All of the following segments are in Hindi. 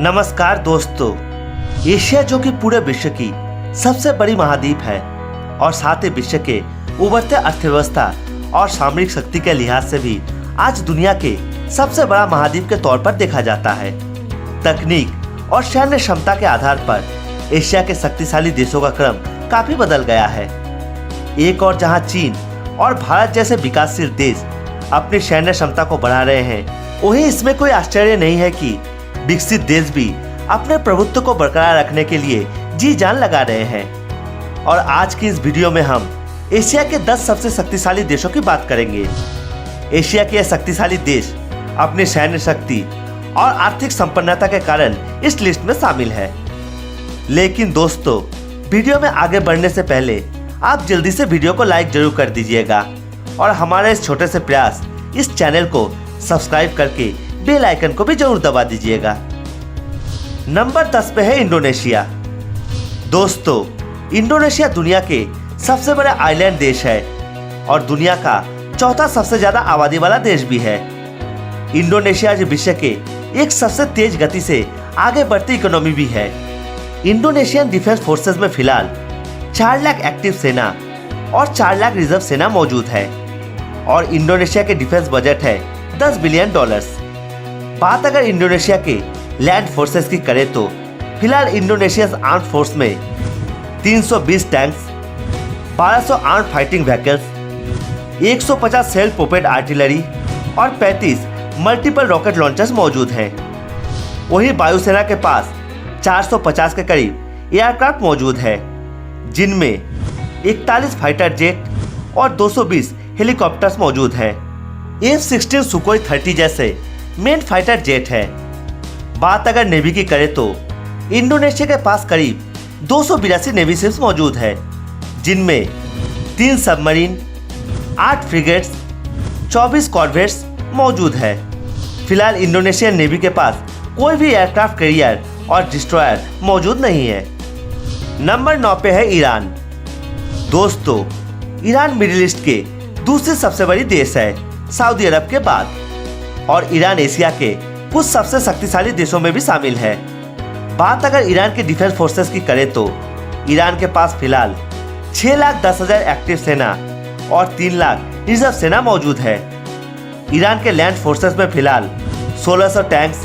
नमस्कार दोस्तों। एशिया जो कि पूरे विश्व की सबसे बड़ी महाद्वीप है और साथ ही विश्व के उभरते अर्थव्यवस्था और सामरिक शक्ति के लिहाज से भी आज दुनिया के सबसे बड़ा महाद्वीप के तौर पर देखा जाता है। तकनीक और सैन्य क्षमता के आधार पर एशिया के शक्तिशाली देशों का क्रम काफी बदल गया है। एक और जहां चीन और भारत जैसे विकासशील देश अपनी सैन्य क्षमता को बढ़ा रहे हैं, वहीं इसमें कोई आश्चर्य नहीं है कि विकसित देश भी अपने प्रभुत्व को बरकरार रखने के लिए जी जान लगा रहे हैं। और आज की इस वीडियो में हम एशिया के 10 सबसे शक्तिशाली देशों की बात करेंगे। एशिया के यह शक्तिशाली देश अपनी सैन्य शक्ति और आर्थिक संपन्नता के कारण इस लिस्ट में शामिल है। लेकिन दोस्तों, वीडियो में आगे बढ़ने से पहले आप जल्दी से वीडियो को लाइक जरूर कर दीजिएगा और हमारे इस छोटे से प्रयास इस चैनल को सब्सक्राइब करके बेल आइकन को भी जरूर दबा दीजिएगा। नंबर 10 पे है इंडोनेशिया। दोस्तों, इंडोनेशिया दुनिया के सबसे बड़े आइलैंड देश है और दुनिया का चौथा सबसे ज्यादा आबादी वाला देश भी है। इंडोनेशिया आज विश्व के एक सबसे तेज गति से आगे बढ़ती इकोनॉमी भी है। इंडोनेशियन डिफेंस फोर्सेस में फिलहाल 4 लाख एक्टिव सेना और 4 लाख रिजर्व सेना मौजूद है और इंडोनेशिया के डिफेंस बजट है $10 बिलियन। बात अगर इंडोनेशिया के लैंड फोर्सेस की करें तो फिलहाल इंडोनेशियन आर्म्ड फोर्स में 320 tanks, 1200 armed fighting vehicles, 150 self propelled artillery और 35 मल्टीपल रॉकेट लॉन्चर्स मौजूद हैं। वहीं वायुसेना के पास 450 के करीब एयरक्राफ्ट मौजूद है, जिनमें 41 फाइटर जेट और 220 हेलीकॉप्टर्स मौजूद हैं। F-16 सुकोई 30 जैसे मेन फाइटर जेट है। बात अगर नेवी की करें तो इंडोनेशिया के पास करीब 282 नेवी शिप्स मौजूद है, जिनमें 3 सबमरीन, 8 फ्रिगेट्स, 24 कॉर्वेट्स मौजूद है। फिलहाल इंडोनेशियन नेवी के पास कोई भी एयरक्राफ्ट कैरियर और डिस्ट्रॉयर मौजूद नहीं है। नंबर 9 पे है ईरान। दोस्तों, ईरान मिडिल ईस्ट के दूसरी सबसे बड़ी देश है सऊदी अरब के बाद और ईरान एशिया के कुछ सबसे शक्तिशाली देशों में भी शामिल है। बात अगर ईरान के डिफेंस फोर्सेस की करें तो ईरान के पास फिलहाल 6,10,000 एक्टिव सेना और 3 लाख रिजर्व सेना मौजूद है। ईरान के लैंड फोर्सेस में फिलहाल 1600 tanks,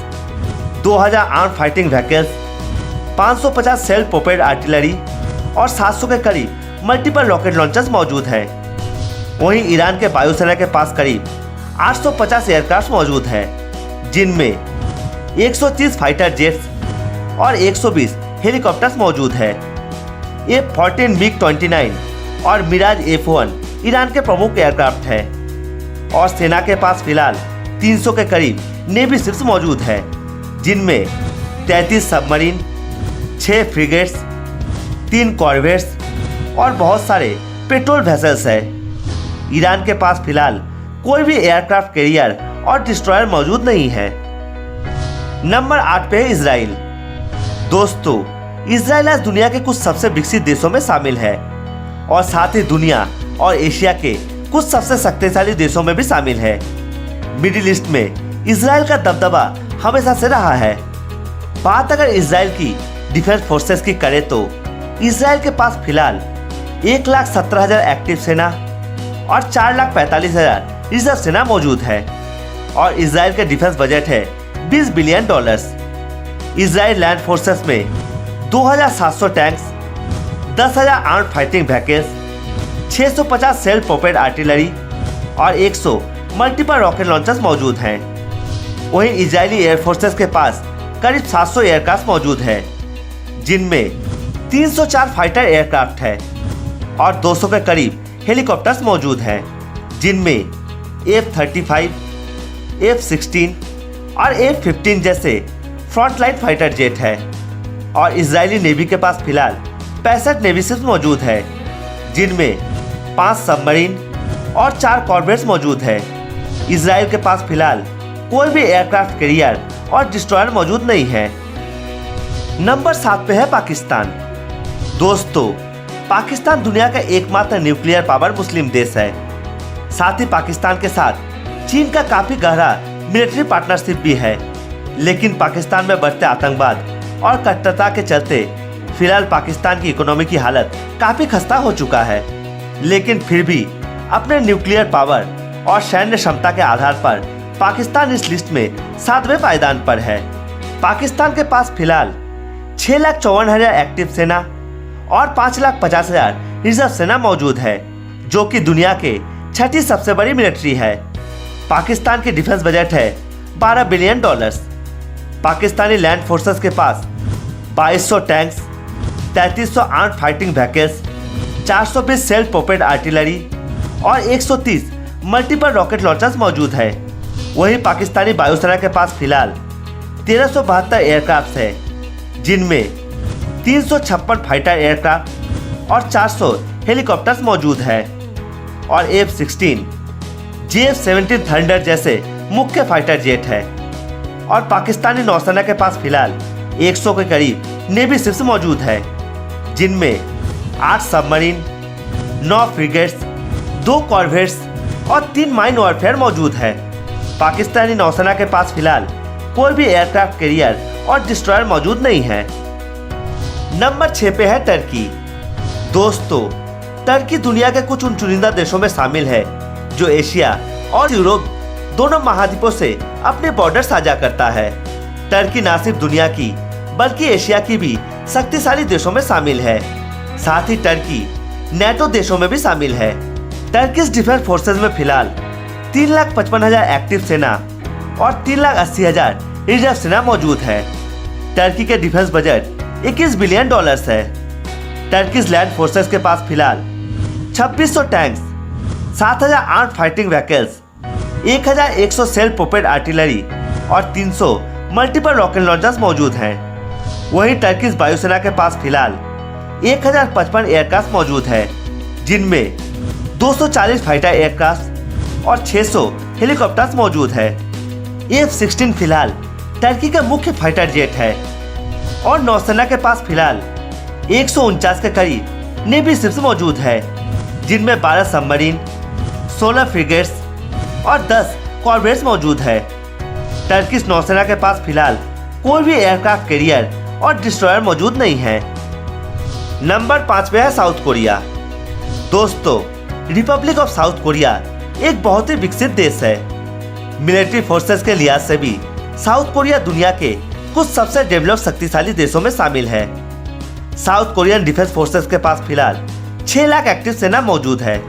2000 arm fighting vehicles, 550 self propelled artillery और 700 के करीब मल्टीपल रॉकेट लॉन्चर्स मौजूद हैं। वहीं ईरान के वायुसेना के पास करीब 850 एयरक्राफ्ट मौजूद हैं, जिनमें 130 फाइटर जेट्स और 120 हेलीकॉप्टर्स मौजूद हैं। F-14 MiG-29 और मिराज F-1 ईरान के प्रमुख एयरक्राफ्ट हैं और सेना के पास फिलहाल 300 के करीब नेवी शिप्स मौजूद हैं, जिनमें 33 सबमरीन, 6 फ्रिगेट्स, 3 कॉर्वेट्स और बहुत सारे पेट्रोल वेसल्स हैं। ईरान के पास फिलहाल कोई भी एयरक्राफ्ट कैरियर और डिस्ट्रॉयर मौजूद नहीं है। नंबर 8 पे है इजराइल। दोस्तों, इजराइल आज दुनिया के कुछ सबसे विकसित देशों में शामिल है और साथ ही दुनिया और एशिया के कुछ सबसे शक्तिशाली देशों में भी शामिल है। मिडिल ईस्ट में इजराइल का दबदबा हमेशा से रहा है। बात अगर इजराइल की डिफेंस फोर्सेस की करें तो इजराइल के पास फिलहाल 1,17,000 एक्टिव सेना और 4,45,000 रिजर्व सेना मौजूद है और इजराइल के डिफेंस बजट है $20 बिलियन। इजराइल लैंड फोर्सेस में 2,700 tanks, 10,000 armed fighting vehicles, 650 self propelled artillery और 100 मल्टीपल रॉकेट लॉन्चर्स मौजूद हैं। वहीं इजरायली एयरफोर्सेस के पास करीब 700 एयरक्राफ्ट मौजूद हैं, जिनमें 304 फाइटर एयरक्राफ्ट है और 200 के करीब हेलीकॉप्टर्स मौजूद हैं, जिनमें F-35, F-16 और F-15 जैसे फ्रंटलाइन फाइटर जेट है और इजरायली नेवी के पास फिलहाल 65 नेवी शिप्स मौजूद है, जिनमें 5 सबमरीन और 4 कॉर्वेट्स मौजूद है। इजराइल के पास फिलहाल कोई भी एयरक्राफ्ट कैरियर और डिस्ट्रॉयर मौजूद नहीं है। नंबर 7 पे है पाकिस्तान। दोस्तों, पाकिस्तान दुनिया का एकमात्र न्यूक्लियर पावर मुस्लिम देश है। साथ ही पाकिस्तान के साथ चीन का काफी गहरा मिलिट्री पार्टनरशिप भी है लेकिन पाकिस्तान में बढ़ते आतंकवाद और कट्टरता के चलते फिलहाल पाकिस्तान की इकोनॉमी की हालत काफी खस्ता हो चुका है। लेकिन फिर भी अपने न्यूक्लियर पावर और सैन्य क्षमता के आधार पर पाकिस्तान इस लिस्ट में 7वें पायदान पर है। पाकिस्तान के पास फिलहाल 6,54,000 एक्टिव सेना और 5,50,000 रिजर्व सेना मौजूद है, जो कि दुनिया के छठी सबसे बड़ी मिलिट्री है। पाकिस्तान की डिफेंस बजट है $12 बिलियन। पाकिस्तानी लैंड फोर्सेस के पास 2200 tanks, 3300 armed fighting vehicles, 420 self propelled artillery और 130 मल्टीपल रॉकेट लॉन्चर्स मौजूद है। वहीं पाकिस्तानी वायुसेना के पास फिलहाल 1372 एयरक्राफ्ट है, जिनमें 356 फाइटर एयरक्राफ्ट और 400 हेलीकॉप्टर्स मौजूद है और F-16, JF-17 थंडर जैसे मुख्य फाइटर जेट है। और पाकिस्तानी नौसेना के पास फिलहाल 100 के करीब नेवी शिप्स मौजूद है, जिनमें 8 सबमरीन, 9 फ्रिगेट्स, 2 कॉर्वेट्स और 3 माइन वॉरफेयर मौजूद है। पाकिस्तानी नौसेना के पास फिलहाल कोई भी एयरक्राफ्ट कैरियर और डिस्ट्रॉयर मौजूद नहीं है। नंबर 6 पे है टर्की। दोस्तों, टर्की दुनिया के कुछ उन चुनिंदा देशों में शामिल है जो एशिया और यूरोप दोनों महाद्वीपों से अपने बॉर्डर साझा करता है। टर्की न सिर्फ दुनिया की बल्कि एशिया की भी शक्तिशाली देशों में शामिल है। साथ ही टर्की नेटो देशों में भी शामिल है। टर्किश डिफेंस फोर्सेज में फिलहाल 3,55,000 एक्टिव सेना और 3,80,000 रिजर्व सेना मौजूद है। टर्की के डिफेंस बजट $21 बिलियन है। टर्किश लैंड फोर्सेस के पास फिलहाल 2600 tanks, 7,000 armed fighting vehicles, 1,100 self propelled artillery और 300 मल्टीपल रॉकेट लॉन्चर्स मौजूद हैं। वहीं टर्किश वायुसेना के पास फिलहाल 1,055 एयरक्राफ्ट मौजूद है, जिनमें 240 फाइटर एयरक्राफ्ट और 600 हेलीकॉप्टर्स मौजूद है। F-16 फिलहाल टर्की का मुख्य फाइटर जेट है और नौसेना के पास फिलहाल 149 के करीब नेवी शिप्स मौजूद है, जिनमें 12 सबमरीन, 16 फ्रिगेट्स और 10 कॉर्वेट्स मौजूद है। टर्किश नौसेना के पास फिलहाल कोई भी एयरक्राफ्ट कैरियर और डिस्ट्रॉयर मौजूद नहीं है। नंबर 5 पे है साउथ कोरिया। दोस्तों, रिपब्लिक ऑफ साउथ कोरिया एक बहुत ही विकसित देश है। मिलिट्री फोर्सेस के लिहाज से भी साउथ कोरिया दुनिया के कुछ सबसे डेवलप शक्तिशाली देशों में शामिल है। साउथ कोरियन डिफेंस फोर्सेस के पास फिलहाल 6 लाख एक्टिव सेना मौजूद है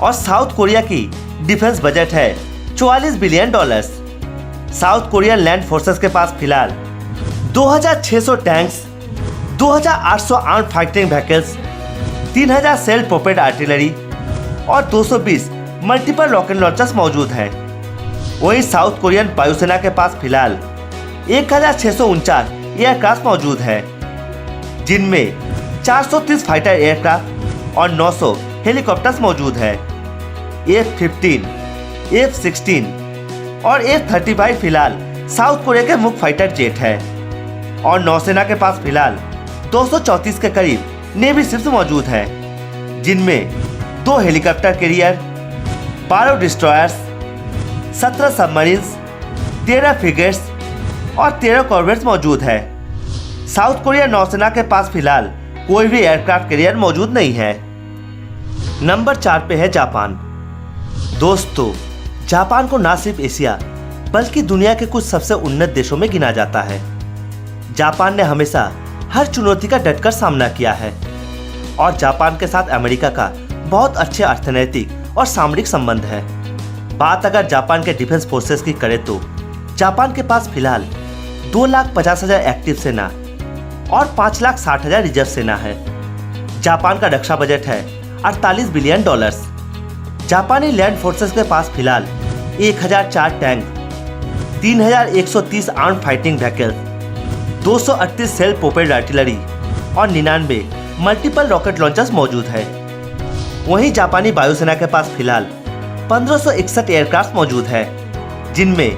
और साउथ कोरिया की डिफेंस बजट है $44 billion. South Korean land forces के पास फिलहाल 2,600 tanks, 2,800 armed fighting vehicles, 3,000 self propelled artillery और 220 मल्टीपल रॉकेट लॉन्चर्स मौजूद हैं। वहीं साउथ कोरियन वायुसेना के पास फिलहाल 1,649 एयरक्राफ्ट मौजूद है, जिनमें 430 फाइटर एयरक्राफ्ट और 900 हेलीकॉप्टर्स मौजूद है। F-15, F-16 और F-35 फिलहाल साउथ कोरिया के मुख्य फाइटर जेट है और नौसेना के पास फिलहाल 234 के करीब नेवी शिप्स मौजूद हैं, जिनमें 2 helicopter career, 12 destroyers, 17 submarines, 13 frigates और 13 कॉर्वेट्स मौजूद है। साउथ कोरिया नौसेना के पास फिलहाल कोई भी एयरक्राफ्ट कैरियर मौजूद नहीं है। नंबर 4 पे है जापान। दोस्तों, जापान को ना सिर्फ एशिया बल्कि दुनिया के कुछ सबसे उन्नत देशों में गिना जाता है। जापान ने हमेशा हर चुनौती का डटकर सामना किया है और जापान के साथ अमेरिका का बहुत अच्छे अर्थनैतिक और सामरिक संबंध है। बात अगर जापान के डिफेंस फोर्सेस की करें तो जापान के पास फिलहाल 2,50,000 एक्टिव सेना और 5,60,000 रिजर्व सेना है। जापान का रक्षा बजट है $48 बिलियन। जापानी लैंड फोर्सेस के पास फिलहाल 1,004 tank, 3,130 armed fighting vehicles, 238 self propelled artillery और 99 मल्टीपल रॉकेट लॉन्चर्स मौजूद है। वहीं जापानी वायुसेना के पास फिलहाल 1561 एयरक्राफ्ट मौजूद है, जिनमें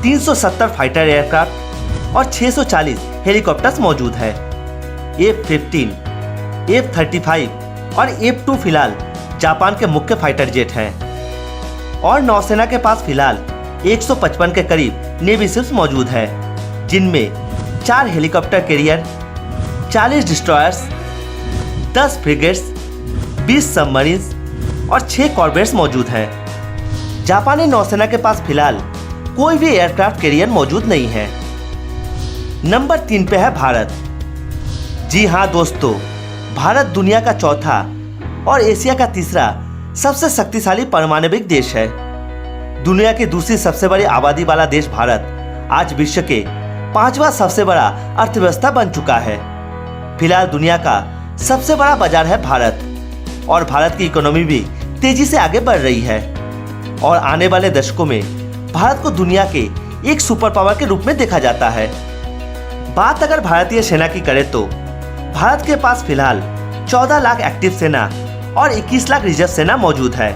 370 फाइटर एयरक्राफ्ट और 640 हेलीकॉप्टर्स मौजूद है। F-15, F-35 और F-2 फिलहाल जापान के मुख्य फाइटर जेट हैं और नौसेना के पास फिलहाल 155 के करीब नेवी शिप्स मौजूद है। जिनमें 4 helicopter career, 40 destroyers, 10 frigates, 20 submarines और 6 कॉर्वेट्स मौजूद हैं। जापानी नौसेना के पास फिलहाल कोई भी एयरक्राफ्ट कैरियर मौजूद नहीं है। नंबर 3 पे है भारत। जी हाँ दोस्तों, भारत दुनिया का चौथा और एशिया का तीसरा सबसे शक्तिशाली पारमाणविक देश है। दुनिया की दूसरी सबसे बड़ी आबादी वाला देश भारत आज विश्व के 5वां सबसे बड़ा अर्थव्यवस्था बन चुका है। फिलहाल दुनिया का सबसे बड़ा बाजार है भारत और भारत की इकोनॉमी भी तेजी से आगे बढ़ रही है और आने वाले दशकों में भारत को दुनिया के एक सुपर पावर के रूप में देखा जाता है। बात अगर भारतीय सेना की करें तो भारत के पास फिलहाल 14 लाख एक्टिव सेना और 21 लाख रिजर्व सेना मौजूद है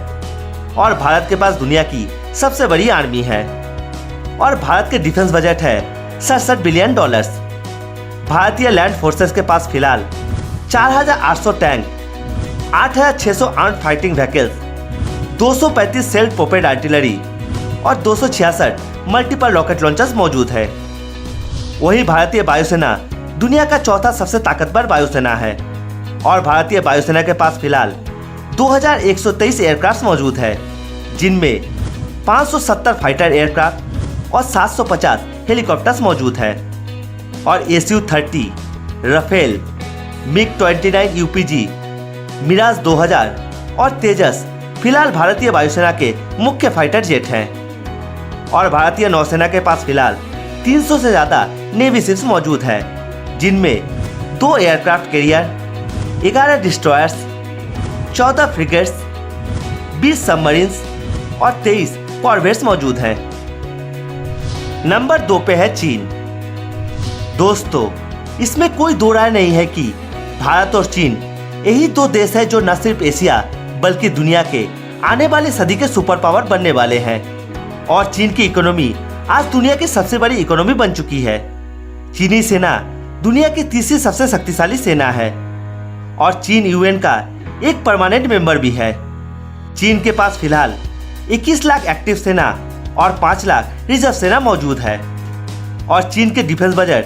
और भारत के पास दुनिया की सबसे बड़ी आर्मी है और भारत के डिफेंस बजट है $67 बिलियन। भारतीय लैंड फोर्सेस के पास फिलहाल 4,800 tank, 8,600 armed fighting vehicles, 235 self propelled artillery और 266 मल्टीपल रॉकेट लॉन्चर्स मौजूद है। वहीं भारतीय वायुसेना दुनिया का चौथा सबसे ताकतवर वायुसेना है और भारतीय वायुसेना के पास फिलहाल 2123 एयरक्राफ्ट मौजूद है, जिनमें 570 फाइटर एयरक्राफ्ट और 750 हेलीकॉप्टर्स मौजूद है और SU-30, Rafale, MiG-29 UPG, Miraj 2000 और तेजस फिलहाल भारतीय वायुसेना के मुख्य फाइटर जेट हैं और भारतीय नौसेना के पास फिलहाल 300 से ज़्यादा नेवी शिप्स मौजूद है, जिनमें 2 aircraft carrier, 11 destroyers, 14 frigates, 20 submarines और 23 कॉर्वेट्स मौजूद हैं। नंबर 2 पे है चीन। दोस्तों, इसमें कोई दो राय नहीं है कि भारत और चीन यही 2 देश हैं जो न सिर्फ एशिया बल्कि दुनिया के आने वाली सदी के सुपर पावर बनने वाले हैं और चीन की इकोनॉमी आज दुनिया की सबसे बड़ी इकोनॉमी बन चुकी है। चीनी सेना दुनिया की तीसरी सबसे शक्तिशाली सेना है और चीन यूएन का एक परमानेंट मेंबर भी है। चीन के पास फिलहाल 21 लाख एक्टिव सेना और 5 लाख रिजर्व सेना मौजूद है और चीन के डिफेंस बजट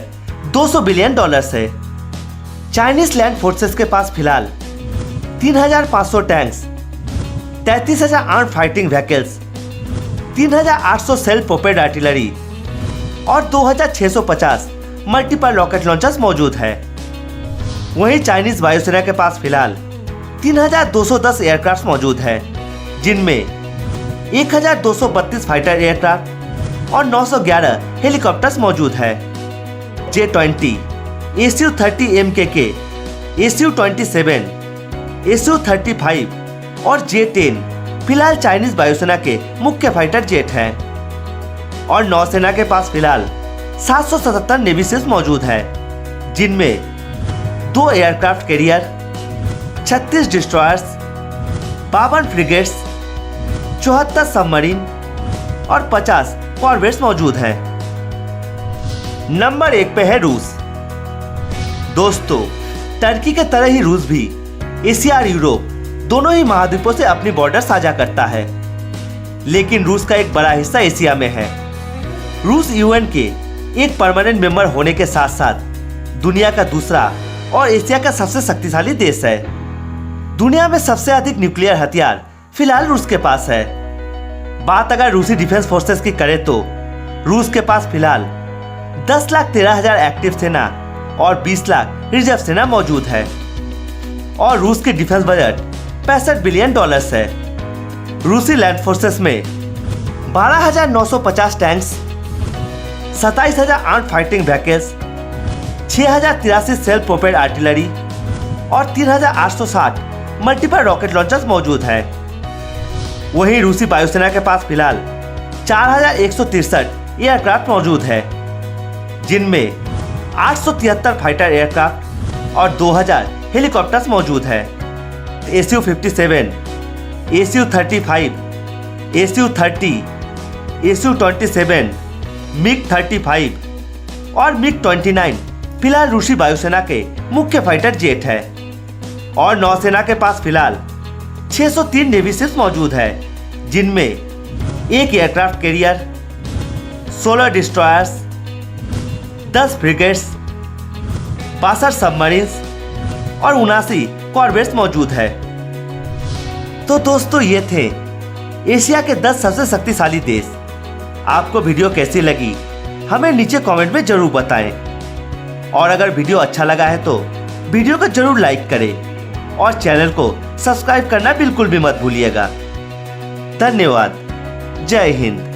$200 बिलियन है। चाइनीज लैंड फोर्सेस के पास फिलहाल 3,500 tanks, 33,000 armed fighting vehicles, 3,800 self propelled artillery और 2,650 मल्टीपल रॉकेट लॉन्चर्स मौजूद है। वहीं चाइनीज वायुसेना के पास फिलहाल 3,210 एयरक्राफ्ट मौजूद है, जिनमें 1,232 फाइटर एयरक्राफ्ट और 911 हेलीकॉप्टर्स मौजूद है। J-20, SU-30 MKK, SU-27, SU-35 और J-10 फिलहाल चाइनीज वायुसेना के मुख्य फाइटर जेट हैं और नौसेना के पास फिलहाल 777 नेवी शिप्स मौजूद है, जिनमें 2 aircraft carrier, 36 destroyers, 52 frigates, 74 submarine और 50 कॉर्वेट्स मौजूद हैं। नंबर 1 पे है रूस। दोस्तों, टर्की के तरह ही रूस भी एशिया और यूरोप दोनों ही महाद्वीपों से अपनी बॉर्डर साझा करता है, लेकिन रूस का एक बड़ा हिस्सा एशिया में है। रूस यूएन के एक परमानेंट मेंबर होने के साथ साथ दुनिया का दूसरा और एशिया का सबसे शक्तिशाली देश है। दुनिया में सबसे अधिक न्यूक्लियर हथियार फिलहाल रूस के पास है। बात अगर रूसी डिफेंस फोर्सेस की करें तो रूस के पास फिलहाल 10,13,000 एक्टिव सेना और 20 लाख रिजर्व सेना मौजूद है और रूस की डिफेंस बजट $65 बिलियन है। रूसी लैंड फोर्सेस में 12,950 tanks, 27,000 armed fighting vehicles, 6,083 self propelled artillery और 3,860 मल्टीपल रॉकेट लॉन्चर्स मौजूद हैं। वहीं रूसी वायुसेना के पास फिलहाल 4,163 एयरक्राफ्ट मौजूद है, जिनमें 873 फाइटर एयरक्राफ्ट और 2,000 हेलीकॉप्टर्स मौजूद है। SU-57, SU-35, SU-30, SU-27, MiG-35 और MiG-29 फिलहाल रूसी वायुसेना के मुख्य फाइटर जेट है और नौसेना के पास फिलहाल 603 नेवी शिप्स मौजूद है, जिनमें 1 aircraft carrier, 16 destroyers, 10 frigates, 62 submarines और 79 कॉर्वेट्स मौजूद है। तो दोस्तों ये थे एशिया के 10 सबसे शक्तिशाली देश। आपको वीडियो कैसी लगी हमें नीचे कमेंट में जरूर बताएं। और अगर वीडियो अच्छा लगा है तो वीडियो को जरूर लाइक करें और चैनल को सब्सक्राइब करना बिल्कुल भी मत भूलिएगा। धन्यवाद। जय हिंद।